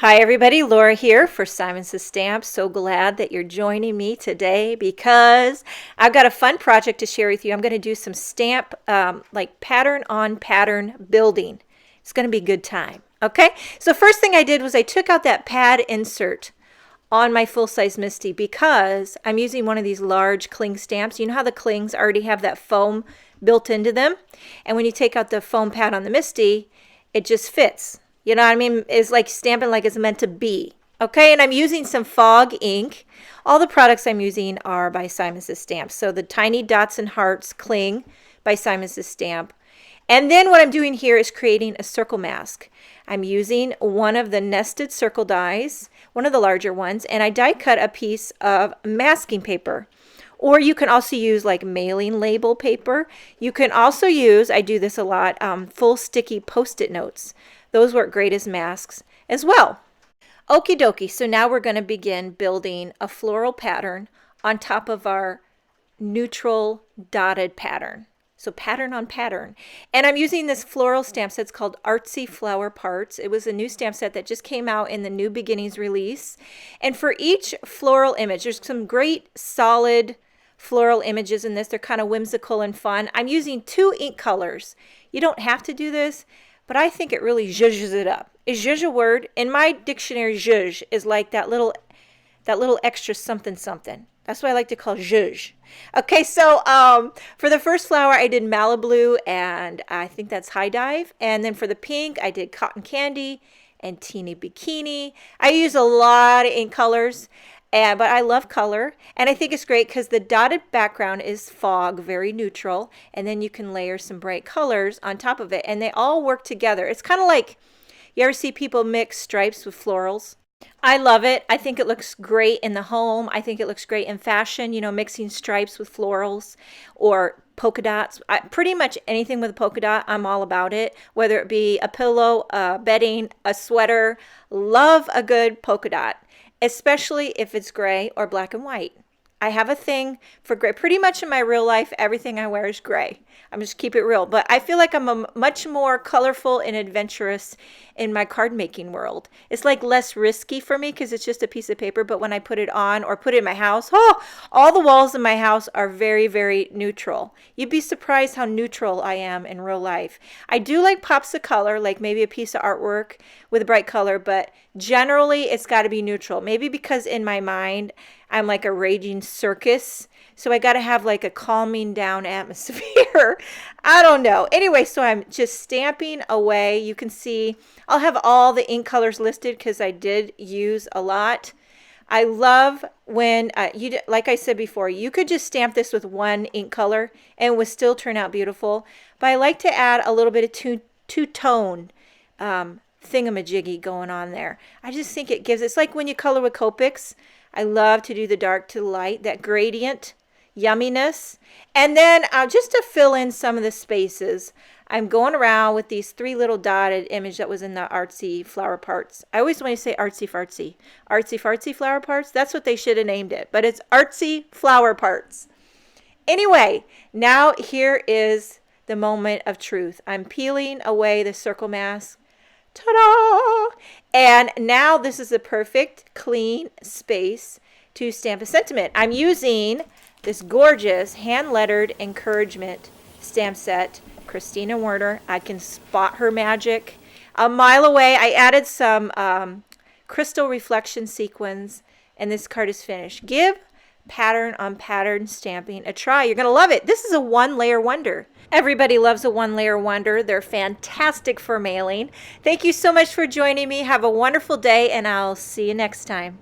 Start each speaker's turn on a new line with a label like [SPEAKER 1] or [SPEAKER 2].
[SPEAKER 1] Hi everybody, Laura here for Simon Says Stamps. So glad that you're joining me today because I've got a fun project to share with you. I'm going to do some stamp like pattern on pattern building. It's going to be a good time. Okay, so first thing I did was I took out that pad insert on my full-size Misty because I'm using one of these large cling stamps. You know how the clings already have that foam built into them? And when you take out the foam pad on the Misty, it just fits. You know what I mean? It's like stamping like it's meant to be. Okay, and I'm using some fog ink. All the products I'm using are by Simon Says Stamps. So the Tiny Dots and Hearts Cling by Simon Says Stamp. And then what I'm doing here is creating a circle mask. I'm using one of the nested circle dies, one of the larger ones, and I die cut a piece of masking paper. Or you can also use like mailing label paper. You can also use, I do this a lot, full sticky Post-it notes. Those work great as masks as well. Okie dokie, so now we're going to begin building a floral pattern on top of our neutral dotted pattern. So pattern on pattern. And I'm using this floral stamp set. It's called Artsy Flower Parts. It was a new stamp set that just came out in the New Beginnings release. And for each floral image, there's some great solid floral images in this. They're kind of whimsical and fun. I'm using 2 ink colors. You don't have to do this, but I think it really zhuzhes it up. Is zhuzh a word? In my dictionary, zhuzh is like that little extra something something. That's what I like to call zhuzh. Okay, so for the first flower, I did Malibu, and I think that's High Dive. And then for the pink, I did Cotton Candy and Teeny Bikini. I use a lot of ink colors, but I love color. And I think it's great because the dotted background is fog, very neutral. And then you can layer some bright colors on top of it, and they all work together. It's kind of like, you ever see people mix stripes with florals? I love it. I think it looks great in the home. I think it looks great in fashion, you know, mixing stripes with florals or polka dots. Pretty much anything with a polka dot, I'm all about it. Whether it be a pillow, bedding, a sweater. Love a good polka dot, especially if it's gray or black and white. I have a thing for gray. Pretty much in my real life, everything I wear is gray. I'm just keep it real. But I feel like I'm a much more colorful and adventurous in my card making world. It's like less risky for me because it's just a piece of paper. But when I put it on or put it in my house, all the walls in my house are very, very neutral. You'd be surprised how neutral I am in real life. I do like pops of color, like maybe a piece of artwork with a bright color, but generally it's got to be neutral. Maybe because in my mind, I'm like a raging circus. So I got to have like a calming down atmosphere. I don't know. Anyway, so I'm just stamping away. You can see I'll have all the ink colors listed because I did use a lot. I love when, like I said before, you could just stamp this with one ink color and it would still turn out beautiful. But I like to add a little bit of two-tone thingamajiggy going on there. I just think it gives, it's like when you color with Copics. I love to do the dark to the light, that gradient, yumminess. And then just to fill in some of the spaces, I'm going around with these 3 little dotted image that was in the Artsy Flower Parts. I always want to say artsy fartsy. Artsy fartsy flower parts. That's what they should have named it. But it's Artsy Flower Parts. Anyway, now here is the moment of truth. I'm peeling away the circle mask. Ta-da! And now this is the perfect clean space to stamp a sentiment. I'm using this gorgeous hand-lettered encouragement stamp set, Christina Werner. I can spot her magic a mile away. I added some crystal reflection sequins, and this card is finished. Give pattern on pattern stamping a try. You're going to love it. This is a 1-layer wonder. Everybody loves a 1-layer wonder. They're fantastic for mailing. Thank you so much for joining me. Have a wonderful day, and I'll see you next time.